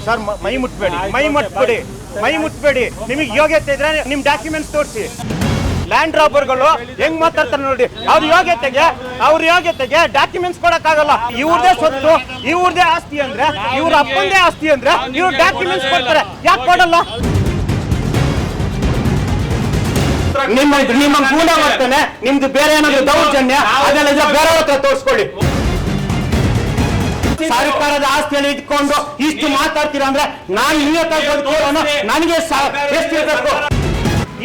Sir ಮೈ ಮುಟ್ಬೇಡಿ ನಿಮಗೆ ಯೋಗ್ಯತೆ ಇದ್ರೆ ನಿಮ್ ಡಾಕ್ಯುಮೆಂಟ್ಸ್ ತೋರಿಸಿ. ಲ್ಯಾಂಡ್ ರಾಬರ್ಗಳು ಹೆಂಗ್ ಮಾತಾಡ್ತಾರೆ ನೋಡಿ, ಅವ್ರ ಯೋಗ್ಯತೆಗೆ ಡಾಕ್ಯುಮೆಂಟ್ಸ್ ಕೊಡಕ್ಕಾಗಲ್ಲ. ಇವ್ರದೇ ಸ್ವತ್ತು, ಇವ್ರದೇ ಆಸ್ತಿ ಅಂದ್ರೆ, ಇವ್ರ ಅಪ್ಪಂದೇ ಆಸ್ತಿ ಅಂದ್ರೆ ಇವ್ರ ಡಾಕ್ಯುಮೆಂಟ್ಸ್ ಕೊಡ್ತಾರೆ. ಯಾಕೆ ಕೊಡಲ್ಲ? ನಿಮ್ಮ ಗೂಢ ಮಾಡ್ತಾನೆ, ನಿಮ್ದು ಬೇರೆ ಏನಾದ್ರು ದೌರ್ಜನ್ಯ ಅದೆಲ್ಲ ಬೇರೆಯವ್ರ ಹತ್ರ ತೋರಿಸ್ಕೊಳ್ಳಿ. ಸರ್ಕಾರದ ಆಸ್ತಿಯನ್ನು ಇಟ್ಕೊಂಡು ಇಷ್ಟು ಮಾತಾಡ್ತೀರಾ ಅಂದ್ರೆ ನಾನು ನನಗೆ ಎಷ್ಟಿರಬೇಕು?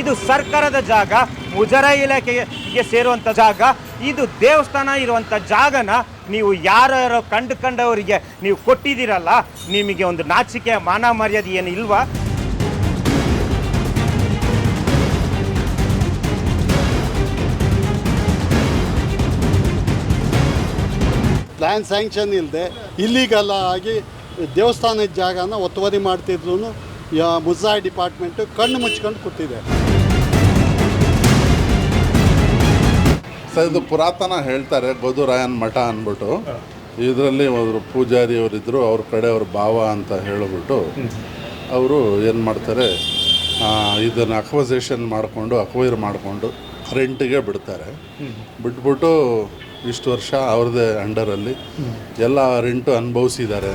ಇದು ಸರ್ಕಾರದ ಜಾಗ, ಮುಜರಾಯಿ ಇಲಾಖೆಗೆ ಸೇರುವಂತ ಜಾಗ. ಇದು ದೇವಸ್ಥಾನ ಇರುವಂತ ಜಾಗನ ನೀವು ಯಾರು ಕಂಡವರಿಗೆ ನೀವು ಕೊಟ್ಟಿದ್ದೀರಲ್ಲ, ನಿಮಗೆ ಒಂದು ನಾಚಿಕೆ ಮಾನ ಮರ್ಯಾದೆ ಏನು ಇಲ್ವಾ? ಪ್ಲ್ಯಾನ್ ಸ್ಯಾಂಕ್ಷನ್ ಇಲ್ಲದೆ ಇಲ್ಲಿಗಲ್ಲ ಆಗಿ ದೇವಸ್ಥಾನದ ಜಾಗನ ಒತ್ತುವರಿ ಮಾಡ್ತಿದ್ರು ಮುಜರಾಯಿ ಡಿಪಾರ್ಟ್ಮೆಂಟು ಕಣ್ಣು ಮುಚ್ಕೊಂಡು ಕೂತಿದೆ. ಸರ್ ಇದು ಪುರಾತನ ಹೇಳ್ತಾರೆ, ಗೋದುರಾಯನ್ ಮಠ ಅಂದ್ಬಿಟ್ಟು. ಇದರಲ್ಲಿ ಅವರು ಪೂಜಾರಿ ಅವರಿದ್ದರು, ಅವ್ರ ಕಡೆಯವ್ರ ಭಾವ ಅಂತ ಹೇಳಿಬಿಟ್ಟು ಅವರು ಏನು ಮಾಡ್ತಾರೆ, ಇದನ್ನು ಅಕ್ವಸೇಷನ್ ಅಕ್ವೈರ್ ಮಾಡಿಕೊಂಡು ರೆಂಟಿಗೆ ಬಿಡ್ತಾರೆ. ಬಿಟ್ಬಿಟ್ಟು ಇಷ್ಟು ವರ್ಷ ಅವ್ರದ್ದೇ ಅಂಡರಲ್ಲಿ ಎಲ್ಲ ರೆಂಟು ಅನುಭವಿಸಿದ್ದಾರೆ.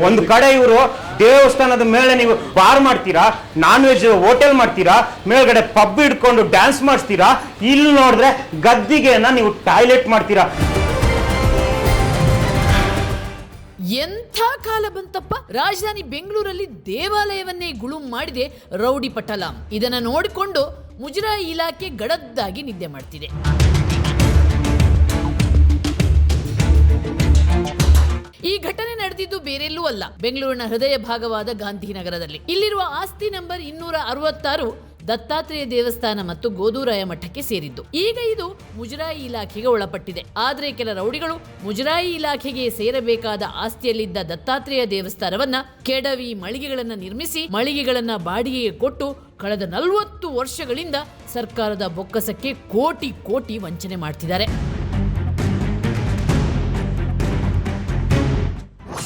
ಒಂದು ಕಡೆ ಇವರು ದೇವಸ್ಥಾನದ ಮೇಲೆ ನೀವು ಬಾರ್ ಮಾಡ್ತೀರಾ, ನಾನ್ ವೆಜ್ ಹೋಟೆಲ್ ಮಾಡ್ತೀರಾ, ಮೇಲ್ಗಡೆ ಪಬ್ ಇಟ್ಕೊಂಡು ಡ್ಯಾನ್ಸ್ ಮಾಡಿಸ್ತೀರಾ, ಇಲ್ಲಿ ನೋಡಿದ್ರೆ ಗದ್ದಿಗೆನ ನೀವು ಟಾಯ್ಲೆಟ್ ಮಾಡ್ತೀರಾ. ಎಂಥ ಕಾಲ ಬಂತಪ್ಪ! ರಾಜಧಾನಿ ಬೆಂಗಳೂರಲ್ಲಿ ದೇವಾಲಯವನ್ನೇ ಗುಳುಂ ಮಾಡಿದೆ ರೌಡಿ ಪಟಲಾಂ. ಇದನ್ನ ನೋಡಿಕೊಂಡು ಮುಜರಾಯಿ ಇಲಾಖೆ ಗಡದ್ದಾಗಿ ನಿದ್ದೆ ಮಾಡ್ತಿದೆ. ಈ ಘಟನೆ ನಡೆದಿದ್ದು ಬೇರೆಲ್ಲೂ ಅಲ್ಲ, ಬೆಂಗಳೂರಿನ ಹೃದಯ ಭಾಗವಾದ ಗಾಂಧಿನಗರದಲ್ಲಿ. ಇಲ್ಲಿರುವ ಆಸ್ತಿ ನಂಬರ್ 266 ದತ್ತಾತ್ರೇಯ ದೇವಸ್ಥಾನ ಮತ್ತು ಗೋದುರಾಯ ಮಠಕ್ಕೆ ಸೇರಿದ್ದು. ಈಗ ಇದು ಮುಜರಾಯಿ ಇಲಾಖೆಗೆ ಒಳಪಟ್ಟಿದೆ. ಆದ್ರೆ ಕೆಲ ರೌಡಿಗಳು ಮುಜರಾಯಿ ಇಲಾಖೆಗೆ ಸೇರಬೇಕಾದ ಆಸ್ತಿಯಲ್ಲಿದ್ದ ದತ್ತಾತ್ರೇಯ ದೇವಸ್ಥಾನವನ್ನ ಕೆಡವಿ ಮಳಿಗೆಗಳನ್ನ ನಿರ್ಮಿಸಿ ಮಳಿಗೆಗಳನ್ನ ಬಾಡಿಗೆಗೆ ಕೊಟ್ಟು ಕಳೆದ 40 ವರ್ಷಗಳಿಂದ ಸರ್ಕಾರದ ಬೊಕ್ಕಸಕ್ಕೆ ಕೋಟಿ ವಂಚನೆ ಮಾಡ್ತಿದ್ದಾರೆ.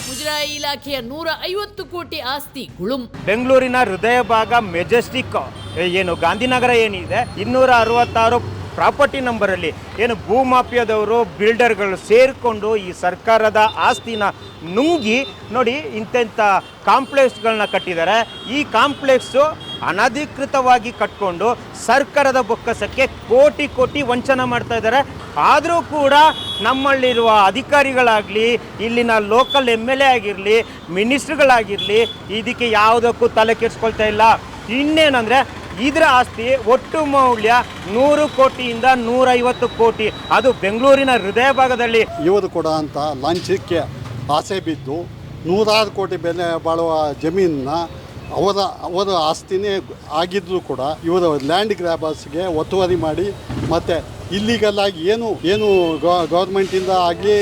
ಮುಜರಾಯಿ ಇಲಾಖೆಯ 150 ಕೋಟಿ ಆಸ್ತಿ ಗುಳುಂ. ಬೆಂಗಳೂರಿನ ಹೃದಯ ಭಾಗ ಮೆಜೆಸ್ಟಿಕ್ ಏನು ಗಾಂಧಿನಗರ ಏನಿದೆ 266 ಪ್ರಾಪರ್ಟಿ ನಂಬರಲ್ಲಿ ಏನು ಭೂಮಾಫಿಯಾದವರು ಬಿಲ್ಡರ್ಗಳು ಸೇರಿಕೊಂಡು ಈ ಸರ್ಕಾರದ ಆಸ್ತಿನ ನುಂಗಿ ನೋಡಿ ಇಂಥ ಕಾಂಪ್ಲೆಕ್ಸ್ಗಳನ್ನ ಕಟ್ಟಿದ್ದಾರೆ. ಈ ಕಾಂಪ್ಲೆಕ್ಸು ಅನಧಿಕೃತವಾಗಿ ಕಟ್ಕೊಂಡು ಸರ್ಕಾರದ ಬೊಕ್ಕಸಕ್ಕೆ ಕೋಟಿ ವಂಚನೆ ಮಾಡ್ತಾ ಇದ್ದಾರೆ. ಆದರೂ ಕೂಡ ನಮ್ಮಲ್ಲಿರುವ ಅಧಿಕಾರಿಗಳಾಗಲಿ, ಇಲ್ಲಿನ ಲೋಕಲ್ MLA ಆಗಿರಲಿ, ಮಿನಿಸ್ಟ್ರುಗಳಾಗಿರಲಿ ಇದಕ್ಕೆ ಯಾವುದಕ್ಕೂ ತಲೆ ಕೆಡಿಸ್ಕೊಳ್ತಾ ಇಲ್ಲ. ಇನ್ನೇನಂದರೆ ಇದರ ಆಸ್ತಿ ಒಟ್ಟು ಮೌಲ್ಯ 100 ಕೋಟಿಯಿಂದ 150 ಕೋಟಿ, ಅದು ಬೆಂಗಳೂರಿನ ಹೃದಯ ಭಾಗದಲ್ಲಿ. ಇವರು ಕೂಡ ಅಂತ ಲಂಚಕ್ಕೆ ಆಸೆ ಬಿದ್ದು 100 ಕೋಟಿ ಬೆಲೆ ಬಾಳುವ ಜಮೀನನ್ನ ಅವರ ಆಸ್ತಿನೇ ಆಗಿದ್ದರೂ ಕೂಡ ಇವರು ಲ್ಯಾಂಡ್ ಗ್ರ್ಯಾಬರ್ಸ್ಗೆ ಒತ್ತುವರಿ ಮಾಡಿ ಮತ್ತು ಇಲ್ಲಿಗಲ್ ಆಗಿ ಏನು ಗೌರ್ಮೆಂಟಿಂದ ಆಗಲಿ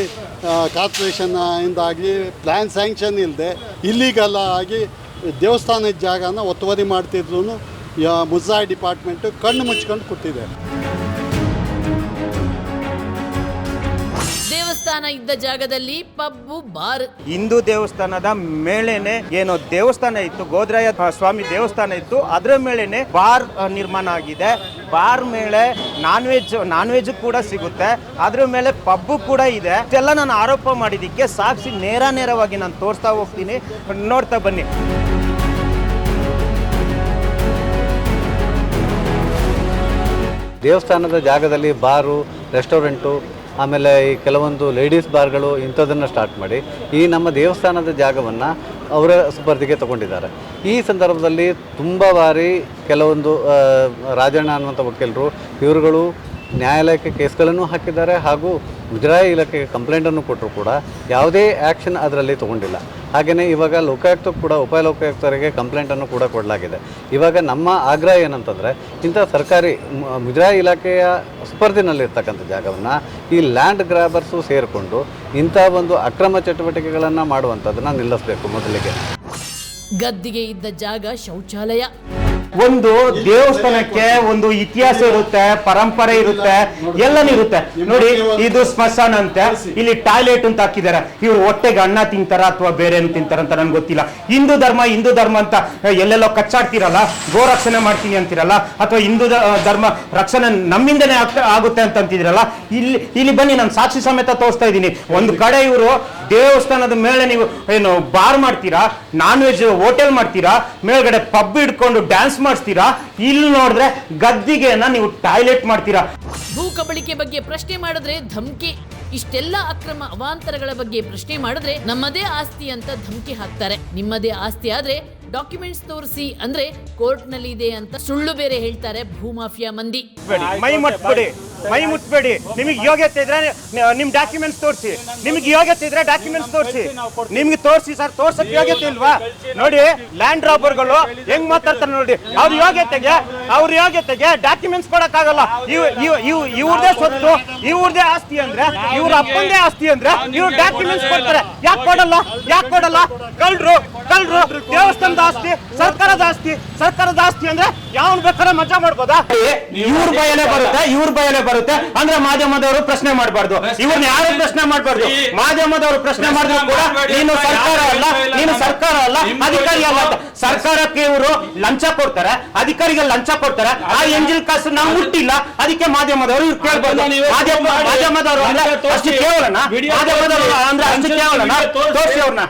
ಕಾರ್ಪೊರೇಷನ್ನಿಂದ ಆಗಲಿ ಪ್ಲ್ಯಾನ್ ಸ್ಯಾಂಕ್ಷನ್ ಇಲ್ಲದೆ ಇಲ್ಲಿಗಲ್ ಆಗಿ ದೇವಸ್ಥಾನದ ಜಾಗನ ಒತ್ತುವರಿ ಮಾಡ್ತಿದ್ರು ಮುಜರಾಯಿ ಡಿಪಾರ್ಟ್ಮೆಂಟು ಕಣ್ಣು ಮುಚ್ಕೊಂಡು ಕೂತಿದೆ. ದೇವಸ್ಥಾನ ಇದ್ದ ಜಾಗದಲ್ಲಿ ಪಬ್ಬು ಬಾರ್. ಹಿಂದೂ ದೇವಸ್ಥಾನದ ಮೇಲೇನೆ ಏನೋ ದೇವಸ್ಥಾನ ಇತ್ತು, ಗೋದ್ರಾಯ ಸ್ವಾಮಿ ದೇವಸ್ಥಾನ ಇತ್ತು, ಅದರ ಮೇಲೇನೆ ಬಾರ್ ನಿರ್ಮಾಣ ಆಗಿದೆ. ಬಾರ್ ಮೇಲೆ ನಾನ್ ವೆಜ್ ಕೂಡ ಸಿಗುತ್ತೆ, ಅದ್ರ ಮೇಲೆ ಪಬ್ಬು ಕೂಡ ಇದೆ. ಇದೆಲ್ಲ ನಾನು ಆರೋಪ ಮಾಡಿದ್ದಕ್ಕೆ ಸಾಕ್ಷಿ ನೇರವಾಗಿ ನಾನು ತೋರಿಸ್ತಾ ಹೋಗ್ತೀನಿ, ನೋಡ್ತಾ ಬನ್ನಿ. ದೇವಸ್ಥಾನದ ಜಾಗದಲ್ಲಿ ಬಾರು, ರೆಸ್ಟೋರೆಂಟು, ಆಮೇಲೆ ಈ ಕೆಲವೊಂದು ಲೇಡೀಸ್ ಬಾರ್ಗಳು ಇಂಥದ್ದನ್ನು ಸ್ಟಾರ್ಟ್ ಮಾಡಿ ಈ ನಮ್ಮ ದೇವಸ್ಥಾನದ ಜಾಗವನ್ನು ಅವರ ಸುಪರ್ದಿಗೆ ತಗೊಂಡಿದ್ದಾರೆ. ಈ ಸಂದರ್ಭದಲ್ಲಿ ತುಂಬ ಬಾರಿ ಕೆಲವೊಂದು ರಾಜಣ್ಣ ಅನ್ನುವಂಥ ವಕೀಲರು ಇವರುಗಳು ನ್ಯಾಯಾಲಯಕ್ಕೆ ಕೇಸ್ಗಳನ್ನು ಹಾಕಿದ್ದಾರೆ ಹಾಗೂ ಮುಜರಾಯಿ ಇಲಾಖೆಗೆ ಕಂಪ್ಲೇಂಟನ್ನು ಕೊಟ್ಟರು ಕೂಡ ಯಾವುದೇ ಆ್ಯಕ್ಷನ್ ಅದರಲ್ಲಿ ತೊಗೊಂಡಿಲ್ಲ. ಹಾಗೆಯೇ ಇವಾಗ ಲೋಕಾಯುಕ್ತಕ್ಕೆ ಕೂಡ ಉಪಲೋಕಾಯುಕ್ತರಿಗೆ ಕಂಪ್ಲೇಂಟನ್ನು ಕೂಡ ಕೊಡಲಾಗಿದೆ. ಇವಾಗ ನಮ್ಮ ಆಗ್ರಹ ಏನಂತಂದರೆ ಇಂಥ ಸರ್ಕಾರಿ ಮುಜರಾಯಿ ಇಲಾಖೆಯ ಸ್ಪರ್ಧೆನಲ್ಲಿರ್ತಕ್ಕಂಥ ಜಾಗವನ್ನು ಈ ಲ್ಯಾಂಡ್ ಗ್ರ್ಯಾಬರ್ಸು ಸೇರಿಕೊಂಡು ಇಂಥ ಒಂದು ಅಕ್ರಮ ಚಟುವಟಿಕೆಗಳನ್ನು ಮಾಡುವಂಥದ್ದನ್ನು ನಿಲ್ಲಿಸಬೇಕು. ಮೊದಲಿಗೆ ಗದ್ದಿಗೆ ಇದ್ದ ಜಾಗ ಶೌಚಾಲಯ, ಒಂದು ದೇವಸ್ಥಾನಕ್ಕೆ ಒಂದು ಇತಿಹಾಸ ಇರುತ್ತೆ, ಪರಂಪರೆ ಇರುತ್ತೆ, ಎಲ್ಲನೂ ಇರುತ್ತೆ. ನೋಡಿ, ಇದು ಸ್ಮಶಾನ ಅಂತೆ, ಇಲ್ಲಿ ಟಾಯ್ಲೆಟ್ ಅಂತ ಹಾಕಿದ್ದಾರೆ. ಇವ್ರು ಹೊಟ್ಟೆಗೆ ಅನ್ನ ತಿಂತಾರ ಅಥವಾ ಬೇರೆ ಏನು ತಿಂತಾರ ಅಂತ ನನ್ಗೆ ಗೊತ್ತಿಲ್ಲ. ಹಿಂದೂ ಧರ್ಮ ಅಂತ ಎಲ್ಲೆಲ್ಲೋ ಕಚ್ಚಾಡ್ತಿರಲ್ಲ, ಗೋ ರಕ್ಷಣೆ ಮಾಡ್ತೀನಿ ಅಂತಿರಲ್ಲ, ಅಥವಾ ಹಿಂದೂ ಧರ್ಮ ರಕ್ಷಣೆ ನಮ್ಮಿಂದನೇ ಆಗುತ್ತೆ ಅಂತ ಅಂತಿದ್ರಲ್ಲ, ಇಲ್ಲಿ ಬನ್ನಿ, ನಾನು ಸಾಕ್ಷಿ ಸಮೇತ ತೋರಿಸ್ತಾ ಇದ್ದೀನಿ. ಒಂದು ಕಡೆ ಇವರು ದೇವಸ್ಥಾನದ ಮೇಲೆ ನೀವು ಏನು ಬಾರ್ ಮಾಡ್ತೀರಾ, ನಾನ್ ವೆಜ್ ಹೋಟೆಲ್ ಮಾಡ್ತೀರಾ, ಮೇಲ್ಗಡೆ ಪಬ್ ಇಟ್ಕೊಂಡು ಡ್ಯಾನ್ಸ್ ಮಾಡಿಸ್ತೀರಾ, ಇಲ್ಲಿ ನೋಡಿದ್ರೆ ಗದ್ದಿಗೆನ ನೀವು ಟಾಯ್ಲೆಟ್ ಮಾಡ್ತೀರಾ. ಭೂ ಕಬಳಿಕೆ ಬಗ್ಗೆ ಪ್ರಶ್ನೆ ಮಾಡಿದ್ರೆ ಧಮ್ಕಿ. ಇಷ್ಟೆಲ್ಲ ಅಕ್ರಮ ಅವಾಂತರಗಳ ಬಗ್ಗೆ ಪ್ರಶ್ನೆ ಮಾಡಿದ್ರೆ ನಮ್ಮದೇ ಆಸ್ತಿ ಅಂತ ಧಮ್ಕಿ ಹಾಕ್ತಾರೆ. ನಿಮ್ಮದೇ ಆಸ್ತಿ ಆದ್ರೆ ಡಾಕ್ಯುಮೆಂಟ್ಸ್ ತೋರಿಸಿ ಅಂದ್ರೆ ಕೋರ್ಟ್ ನಲ್ಲಿ ಇದೆ ಅಂತ ಸುಳ್ಳು ಬೇರೆ ಹೇಳ್ತಾರೆ ಭೂಮಾಫಿಯಾ ಮಂದಿ. ಮೈ ಮುಟ್ಬೇಡಿ. ನಿಮಗೆ ಯೋಗ್ಯತೆ ಇದ್ರೆ ನಿಮ್ ಡಾಕ್ಯುಮೆಂಟ್ಸ್ ತೋರಿಸಿ. ನಿಮ್ಗೆ ಯೋಗ್ಯತೆ ಇದ್ರೆ ಡಾಕ್ಯುಮೆಂಟ್ಸ್ ತೋರಿಸಿ. ನಿಮ್ಗೆ ತೋರಿಸಿ ಸರ್, ತೋರ್ಸಕ್ ಯೋಗ್ಯತೆ ಇಲ್ವಾ? ನೋಡಿ, ಲ್ಯಾಂಡ್ ರಾಬರ್ಗಳು ಹೆಂಗ್ ಮಾತಾಡ್ತಾರೆ ನೋಡಿ. ಅವ್ರ ಯೋಗ್ಯತೆಗೆ ಡಾಕ್ಯುಮೆಂಟ್ಸ್ ಕೊಡಕ್ಕಾಗಲ್ಲ. ಇವ್ರದೇ ಸ್ವತ್ತು, ಇವ್ರದೇ ಆಸ್ತಿ ಅಂದ್ರೆ, ಇವ್ರ ಅಪ್ಪಂದೇ ಆಸ್ತಿ ಅಂದ್ರೆ ಇವ್ರು ಡಾಕ್ಯುಮೆಂಟ್ಸ್ ಕೊಡ್ತಾರೆ. ಯಾಕೆ ಕೊಡಲ್ಲ? ಕಳ್ರು ದೇವಸ್ಥಾನದ ಆಸ್ತಿ, ಸರ್ಕಾರದ ಆಸ್ತಿ ಅಂದ್ರೆ ಯಾವನ್ ಬೇಕಾದ್ರೆ ಮಜಾ ಮಾಡ್ಬೋದಾ? ಇವ್ರ ಬಯಲೆ ಬರುತ್ತೆ ಅಂದ್ರೆ ಮಾಧ್ಯಮದವರು ಪ್ರಶ್ನೆ ಮಾಡಬಾರ್ದು. ಇವ್ರನ್ನ ಯಾರು ಪ್ರಶ್ನೆ ಮಾಡಬಾರ್ದು. ಮಾಧ್ಯಮದವರು ಪ್ರಶ್ನೆ ಮಾಡಿದ್ರು ಕೂಡ ನೀನು ಸರ್ಕಾರ ಅಲ್ಲ ಅಧಿಕಾರಿ ಅಲ್ಲ ಅಂತ. ಸರ್ಕಾರಕ್ಕೆ ಇವರು ಲಂಚ ಕೊಡ್ತಾರೆ, ಅಧಿಕಾರಿಗೆ ಲಂಚ ಕೊಡ್ತಾರೆ. ಆ ಎಂಜಿಲ್ ಕಾಸು ನಾವು ಮುಟ್ಟಿಲ್ಲ, ಅದಕ್ಕೆ ಮಾಧ್ಯಮದವರು ಇವ್ರು ಕೇಳ್ಬೋದು. ಮಾಧ್ಯಮದವರು ಅಂದ್ರೆ ಅಷ್ಟು ಕೇವಲನ? ಮಾಧ್ಯಮದವರು ಅಂದ್ರೆ ಅಷ್ಟು ಕೇವಲನ? ತೋರಿಸಿ ಅವ್ರನ್ನ.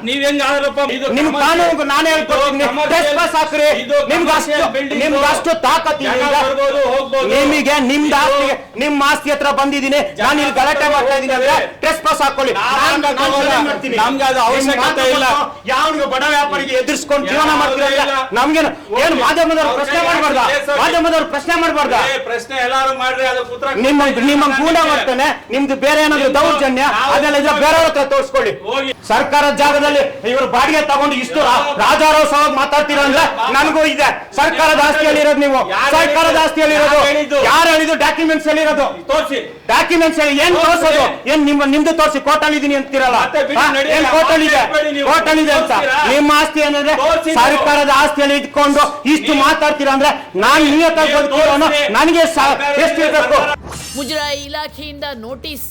ನಿಮ್ ಕಾನೂನು ನಾನೇ ಹೇಳ್ಕೊಡ್ತೀನಿ, ಟೆಸ್ಟ್ ಪಾಸ್ ಹಾಕ್ರಿ. ನಿಮ್ಗೆ ಅಷ್ಟು ತಾಕತ್ತಿದೆ. ನಿಮಗೆ ನಿಮ್ಮ ಆಸ್ತಿ ಹತ್ರ ಬಂದಿದ್ದೀನಿ, ನಾನು ಇಲ್ಲಿ ಗಲಾಟೆ ಮಾಡ್ತಾ ಇದ್ದೀನಿ ಅಂದ್ರೆ ಟೆಸ್ಟ್ ಪಾಸ್ ಹಾಕೊಳ್ಳಿ. ನಮ್ಗೆ ಅದು ಅವಶ್ಯಕತೆ ಇಲ್ಲ. ಯಾವನಿಗೆ ಬಡ ವ್ಯಾಪಾರಿಗೆ ಎದುರಿಸ್ಕೊಂಡು ಜೀವನ ಮಾಡ್ತೀರ? ನಮ್ಗೆ ಏನು ಮಾಧ್ಯಮದವ್ರು ಪ್ರಶ್ನೆ ಮಾಡಬಾರ್ದ? ಪ್ರಶ್ನೆ ಎಲ್ಲಾರು ಮಾಡ್ರಿ, ನಿಮ್ಮ ಗೂಂಡ ಮಾಡ್ತಾನೆ, ನಿಮ್ದು ಬೇರೆ ಏನಾದ್ರು ದೌರ್ಜನ್ಯ ಅದೆಲ್ಲ ಇದ್ರೆ ಬೇರೆಯವ್ರ ಹತ್ರ ತೋರಿಸ್ಕೊಳ್ಳಿ. ಸರ್ಕಾರದ ಜಾಗದಲ್ಲಿ ಇವರು ಬಾಡಿಗೆ ತಗೊಂಡು ಇಷ್ಟು ರಾಜಾರೋತ್ಸವ ಮಾತಾಡ್ತೀರ ಅಂದ್ರೆ ನನಗೂ ಇದೆ. ಸರ್ಕಾರದ ಆಸ್ತಿಯಲ್ಲಿ ಇರೋದು ನೀವು, ಸರ್ಕಾರದ ಆಸ್ತಿಯಲ್ಲಿ ಇರೋದು ಯಾರು ಹೇಳಿದ್ರು? ಡಾಕ್ಯುಮೆಂಟ್ಸ್ ಅಲ್ಲಿ ಇರೋದು ತೋರಿಸಿ. ಡಾಕ್ಯುಮೆಂಟ್ಸ್ ಏನ್ ತೋರಿಸೋದು? ಏನ್ ನಿಮ್ದು ತೋರಿಸಿ. ಕೋರ್ಟಲ್ಲಿ ಇದೀನಿ ಅಂತೀರಲ್ಲ, ಏನ್ ಕೋರ್ಟಲ್ಲಿ ಇದೆ ಅಂತ? ನಿಮ್ಮ ಆಸ್ತಿ ಏನಂದ್ರೆ ಸರ್ಕಾರದ ಆಸ್ತಿಯಲ್ಲಿ ಇಟ್ಕೊಂಡು ಇಷ್ಟು ಮಾತಾಡ್ತೀರಾ ಅಂದ್ರೆ ನಾನು ನಿಯತ್ತಾಗಿ ಬದುಕಿರೋನು, ನನಗೆ ಎಷ್ಟಿರ್ಬೇಕು? ಮುಜರಾಯಿ ಇಲಾಖೆಯಿಂದ ನೋಟಿಸ್.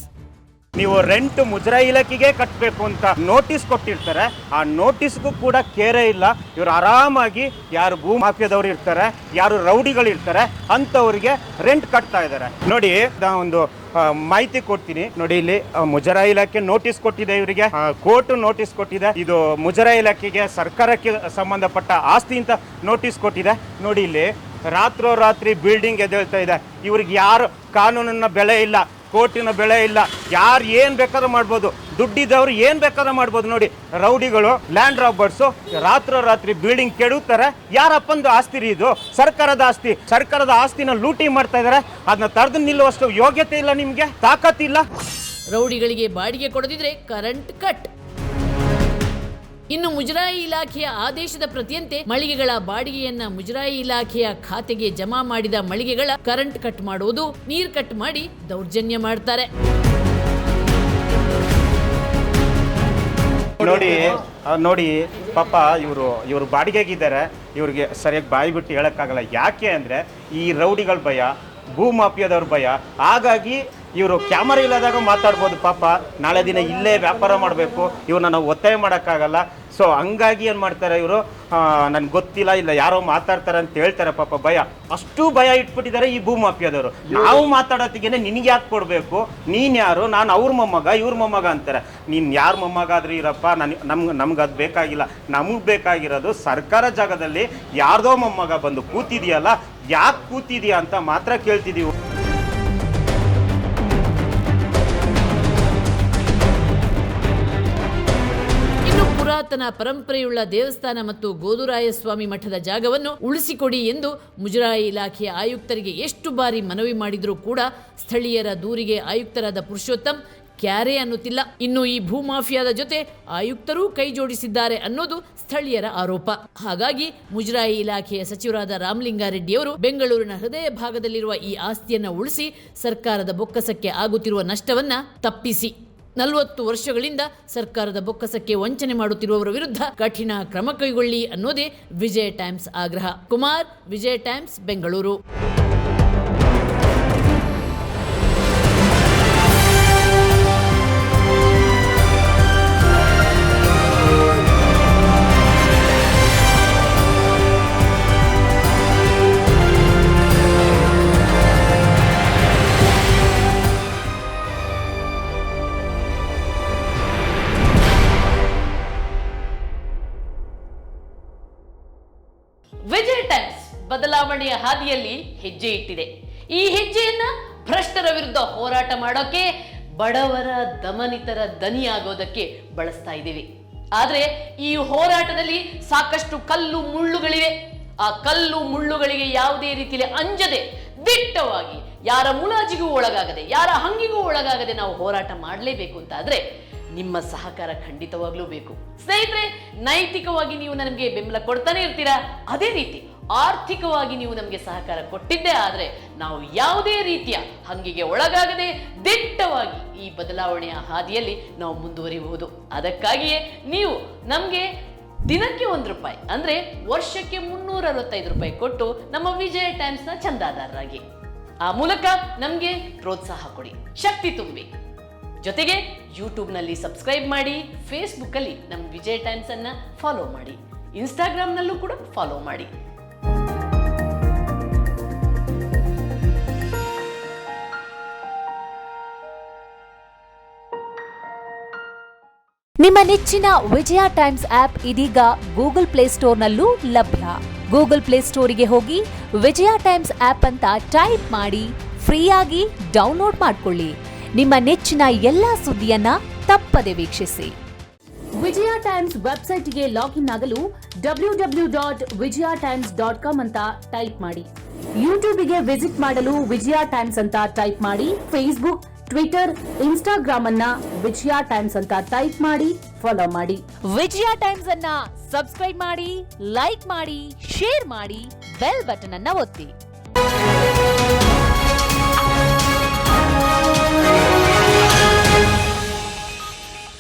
ನೀವು ರೆಂಟ್ ಮುಜರಾಯಿ ಇಲಾಖೆಗೆ ಕಟ್ಟಬೇಕು ಅಂತ ನೋಟಿಸ್ ಕೊಟ್ಟಿರ್ತಾರೆ. ಆ ನೋಟಿಸ್ಗೂ ಕೂಡ ಕೇರೆ ಇಲ್ಲ. ಇವರು ಆರಾಮಾಗಿ ಯಾರು ಭೂ ಮಾಫಿಯಾದವ್ರು ಇರ್ತಾರೆ, ಯಾರು ರೌಡಿಗಳು ಇರ್ತಾರೆ ಅಂಥವ್ರಿಗೆ ರೆಂಟ್ ಕಟ್ತಾ ಇದ್ದಾರೆ. ನೋಡಿ, ಒಂದು ಮಾಹಿತಿ ಕೊಡ್ತೀನಿ ನೋಡಿ. ಇಲ್ಲಿ ಮುಜರಾಯಿ ಇಲಾಖೆ ನೋಟಿಸ್ ಕೊಟ್ಟಿದೆ, ಇವರಿಗೆ ಕೋರ್ಟ್ ನೋಟಿಸ್ ಕೊಟ್ಟಿದೆ. ಇದು ಮುಜರಾಯಿ ಇಲಾಖೆಗೆ ಸರ್ಕಾರಕ್ಕೆ ಸಂಬಂಧಪಟ್ಟ ಆಸ್ತಿ ಅಂತ ನೋಟಿಸ್ ಕೊಟ್ಟಿದೆ. ನೋಡಿ, ಇಲ್ಲಿ ರಾತ್ರೋರಾತ್ರಿ ಬಿಲ್ಡಿಂಗ್ ಎದ್ದೇಳ್ತಾ ಇದೆ. ಇವ್ರಿಗೆ ಯಾರು ಕಾನೂನಿನ ಬೆಲೆ ಇಲ್ಲ, ಕೋರ್ಟಿನ ಬೆಲೆ ಇಲ್ಲ. ಯಾರು ಏನ್ ಬೇಕಾದ್ರೂ ಮಾಡ್ಬೋದು, ದುಡ್ಡಿದ್ದವ್ರು ಏನ್ ಬೇಕಾದ್ರೂ ಮಾಡ್ಬೋದು. ನೋಡಿ, ರೌಡಿಗಳು, ಲ್ಯಾಂಡ್ ರಾಬರ್ಸು ರಾತ್ರೋರಾತ್ರಿ ಬಿಲ್ಡಿಂಗ್ ಕೆಡುತ್ತಾರೆ. ಯಾರಪ್ಪಂದು ಆಸ್ತಿ ಇದು? ಸರ್ಕಾರದ ಆಸ್ತಿನ ಲೂಟಿ ಮಾಡ್ತಾ ಇದಾರೆ. ಅದನ್ನ ತಡೆದು ನಿಲ್ಲುವಷ್ಟು ಯೋಗ್ಯತೆ ಇಲ್ಲ, ನಿಮ್ಗೆ ತಾಕತ್ತಿಲ್ಲ. ರೌಡಿಗಳಿಗೆ ಬಾಡಿಗೆ ಕೊಡದಿದ್ರೆ ಕರೆಂಟ್ ಕಟ್. ಇನ್ನು ಮುಜರಾಯಿ ಇಲಾಖೆಯ ಆದೇಶದ ಪ್ರತಿಯಂತೆ ಮಳಿಗೆಗಳ ಬಾಡಿಗೆಯನ್ನ ಮುಜರಾಯಿ ಇಲಾಖೆಯ ಖಾತೆಗೆ ಜಮಾ ಮಾಡಿದ ಮಳಿಗೆಗಳ ಕರೆಂಟ್ ಕಟ್ ಮಾಡುವುದು, ನೀರ್ ಕಟ್ ಮಾಡಿ ದೌರ್ಜನ್ಯ ಮಾಡ್ತಾರೆ. ನೋಡಿ ಪಾಪ ಇವರು ಬಾಡಿಗೆಗಿದ್ದಾರೆ. ಇವ್ರಿಗೆ ಸರಿಯಾಗಿ ಬಾಯಿ ಬಿಟ್ಟು ಹೇಳಕ್ಕಾಗಲ್ಲ. ಯಾಕೆ ಅಂದ್ರೆ ಈ ರೌಡಿಗಳ ಭಯ, ಭೂ ಮಾಫಿಯಾದವ್ರ ಭಯ. ಹಾಗಾಗಿ ಇವರು ಕ್ಯಾಮರಾ ಇಲ್ಲದಾಗ ಮಾತಾಡ್ಬೋದು. ಪಾಪ ನಾಳೆ ದಿನ ಇಲ್ಲೇ ವ್ಯಾಪಾರ ಮಾಡಬೇಕು, ಇವ್ರನ್ನ ನಾವು ಒತ್ತಾಯ ಮಾಡೋಕ್ಕಾಗಲ್ಲ. ಸೊ ಹಂಗಾಗಿ ಏನು ಮಾಡ್ತಾರೆ ಇವರು, ನನ್ಗೆ ಗೊತ್ತಿಲ್ಲ, ಇಲ್ಲ ಯಾರೋ ಮಾತಾಡ್ತಾರೆ ಅಂತ ಹೇಳ್ತಾರೆ. ಪಾಪ ಭಯ, ಅಷ್ಟು ಭಯ ಇಟ್ಬಿಟ್ಟಿದ್ದಾರೆ ಈ ಭೂ ಮಾಫಿಯಾದವರು. ನಾವು ಮಾತಾಡೋತ್ತಿಗೆ ನಿನಗೆ ಯಾಕೆ ಕೊಡಬೇಕು, ನೀನು ಯಾರು, ನಾನು ಅವ್ರ ಮೊಮ್ಮಗ ಇವ್ರ ಮೊಮ್ಮಗ ಅಂತಾರೆ. ನೀನು ಯಾರ ಮೊಮ್ಮಗ ಆದ್ರೂ ಇರಪ್ಪ, ನಮ್ಗೆ ಅದು ಬೇಕಾಗಿಲ್ಲ. ನಮಗೆ ಬೇಕಾಗಿರೋದು ಸರ್ಕಾರ ಜಾಗದಲ್ಲಿ ಯಾರ್ದೋ ಮೊಮ್ಮಗ ಬಂದು ಕೂತಿದೆಯಲ್ಲ, ಯಾಕೆ ಕೂತಿದೆಯಾ ಅಂತ ಮಾತ್ರ ಕೇಳ್ತಿದ್ದೀವಿ. ಪುರಾತನ ಪರಂಪರೆಯುಳ್ಳ ದೇವಸ್ಥಾನ ಮತ್ತು ಗೋದುರಾಯಸ್ವಾಮಿ ಮಠದ ಜಾಗವನ್ನು ಉಳಿಸಿಕೊಡಿ ಎಂದು ಮುಜರಾಯಿ ಇಲಾಖೆಯ ಆಯುಕ್ತರಿಗೆ ಎಷ್ಟು ಬಾರಿ ಮನವಿ ಮಾಡಿದರೂ ಕೂಡ ಸ್ಥಳೀಯರ ದೂರಿಗೆ ಆಯುಕ್ತರಾದ ಪುರುಷೋತ್ತಮ್ ಕ್ಯಾರೆ ಅನ್ನುತ್ತಿಲ್ಲ. ಇನ್ನು ಈ ಭೂಮಾಫಿಯಾದ ಜೊತೆ ಆಯುಕ್ತರೂ ಕೈ ಜೋಡಿಸಿದ್ದಾರೆ ಅನ್ನೋದು ಸ್ಥಳೀಯರ ಆರೋಪ. ಹಾಗಾಗಿ ಮುಜರಾಯಿ ಇಲಾಖೆಯ ಸಚಿವರಾದ ರಾಮಲಿಂಗಾರೆಡ್ಡಿಯವರು ಬೆಂಗಳೂರಿನ ಹೃದಯ ಭಾಗದಲ್ಲಿರುವ ಈ ಆಸ್ತಿಯನ್ನು ಉಳಿಸಿ ಸರ್ಕಾರದ ಬೊಕ್ಕಸಕ್ಕೆ ಆಗುತ್ತಿರುವ ನಷ್ಟವನ್ನ ತಪ್ಪಿಸಿ 40 ವರ್ಷಗಳಿಂದ ಸರ್ಕಾರದ ಬೊಕ್ಕಸಕ್ಕೆ ವಂಚನೆ ಮಾಡುತ್ತಿರುವವರ ವಿರುದ್ಧ ಕಠಿಣ ಕ್ರಮ ಕೈಗೊಳ್ಳಿ ಅನ್ನೋದೇ ವಿಜಯ ಟೈಮ್ಸ್ ಆಗ್ರಹ. ಕುಮಾರ್, ವಿಜಯ ಟೈಮ್ಸ್, ಬೆಂಗಳೂರು. ವಿಜಯ ಟೈಮ್ಸ್ ಬದಲಾವಣೆಯ ಹಾದಿಯಲ್ಲಿ ಹೆಜ್ಜೆ ಇಟ್ಟಿದೆ. ಈ ಹೆಜ್ಜೆಯನ್ನ ಭ್ರಷ್ಟರ ವಿರುದ್ಧ ಹೋರಾಟ ಮಾಡೋಕೆ, ಬಡವರ ದಮನಿತರ ದನಿಯಾಗೋದಕ್ಕೆ ಬಳಸ್ತಾ ಇದ್ದೀವಿ. ಆದ್ರೆ ಈ ಹೋರಾಟದಲ್ಲಿ ಸಾಕಷ್ಟು ಕಲ್ಲು ಮುಳ್ಳುಗಳಿವೆ. ಆ ಕಲ್ಲು ಮುಳ್ಳುಗಳಿಗೆ ಯಾವುದೇ ರೀತಿಯಲ್ಲಿ ಅಂಜದೆ, ದಿಟ್ಟವಾಗಿ, ಯಾರ ಮುಲಾಜಿಗೂ ಒಳಗಾಗದೆ, ಯಾರ ಹಂಗಿಗೂ ಒಳಗಾಗದೆ ನಾವು ಹೋರಾಟ ಮಾಡಲೇಬೇಕು ಅಂತ ಆದ್ರೆ ನಿಮ್ಮ ಸಹಕಾರ ಖಂಡಿತವಾಗ್ಲೂ ಬೇಕು. ಸ್ನೇಹಿತರೆ, ನೈತಿಕವಾಗಿ ನೀವು ನಮಗೆ ಬೆಂಬಲ ಕೊಡ್ತಾನೆ ಇರ್ತೀರಾ, ಅದೇ ರೀತಿ ಆರ್ಥಿಕವಾಗಿ ನೀವು ನಮಗೆ ಸಹಕಾರ ಕೊಟ್ಟಿದ್ದೇ ಆದ್ರೆ ನಾವು ಯಾವುದೇ ರೀತಿಯ ಹಂಗಿಗೆ ಒಳಗಾಗದೆ ದಿಟ್ಟವಾಗಿ ಈ ಬದಲಾವಣೆಯ ಹಾದಿಯಲ್ಲಿ ನಾವು ಮುಂದುವರಿಬಹುದು. ಅದಕ್ಕಾಗಿಯೇ ನೀವು ನಮಗೆ ದಿನಕ್ಕೆ ₹1 ಅಂದ್ರೆ ವರ್ಷಕ್ಕೆ ₹365 ಕೊಟ್ಟು ನಮ್ಮ ವಿಜಯ ಟೈಮ್ಸ್ನ ಚಂದಾದಾರರಾಗಿ. ಆ ಮೂಲಕ ನಮಗೆ ಪ್ರೋತ್ಸಾಹ ಕೊಡಿ, ಶಕ್ತಿ ತುಂಬಿ. ಜೊತೆಗೆ ಯೂಟ್ಯೂಬ್ನಲ್ಲಿ ಸಬ್ಸ್ಕ್ರೈಬ್ ಮಾಡಿ, ಫೇಸ್ಬುಕ್ಕಲ್ಲಿ ನಮ್ಮ ವಿಜಯ ಟೈಮ್ಸ್ ಅನ್ನ ಫಾಲೋ ಮಾಡಿ, ಇನ್ಸ್ಟಾಗ್ರಾಮ್ನಲ್ಲೂ ಕೂಡ ಫಾಲೋ ಮಾಡಿ. ನಿಮ್ಮ ನೆಚ್ಚಿನ ವಿಜಯ ಟೈಮ್ಸ್ ಆಪ್ ಇದೀಗ ಗೂಗಲ್ ಪ್ಲೇಸ್ಟೋರ್ನಲ್ಲೂ ಲಭ್ಯ. ಗೂಗಲ್ ಪ್ಲೇಸ್ಟೋರಿಗೆ ಹೋಗಿ ವಿಜಯ ಟೈಮ್ಸ್ ಆಪ್ ಅಂತ ಟೈಪ್ ಮಾಡಿ ಫ್ರೀಯಾಗಿ ಡೌನ್ಲೋಡ್ ಮಾಡಿಕೊಳ್ಳಿ. ನಿಮ್ಮ ನೆಚ್ಚಿನ ಎಲ್ಲಾ ಸುದ್ದಿಯನ್ನ ತಪ್ಪದೆ ವೀಕ್ಷಿಸಿ. ವಿಜಯ ಟೈಮ್ಸ್ ವೆಬ್ಸೈಟ್ಗೆ ಲಾಗಿನ್ ಆಗಲು www.vijayatimes.com ಅಂತ ಟೈಪ್ ಮಾಡಿ. ಯೂಟ್ಯೂಬ್ಗೆ ವಿಸಿಟ್ ಮಾಡಲು ವಿಜಯ ಟೈಮ್ಸ್ ಅಂತ ಟೈಪ್ ಮಾಡಿ. ಫೇಸ್ಬುಕ್, ಟ್ವಿಟರ್, ಇನ್ಸ್ಟಾಗ್ರಾಮ್ ಅನ್ನ ವಿಜಯ ಟೈಮ್ಸ್ ಅಂತ ಟೈಪ್ ಮಾಡಿ, ಫಾಲೋ ಮಾಡಿ. ವಿಜಯ ಟೈಮ್ಸ್ ಅನ್ನ ಸಬ್ಸ್ಕ್ರೈಬ್ ಮಾಡಿ, ಲೈಕ್ ಮಾಡಿ, ಶೇರ್ ಮಾಡಿ, ಬೆಲ್ ಬಟನ್ ಅನ್ನ ಒತ್ತಿ.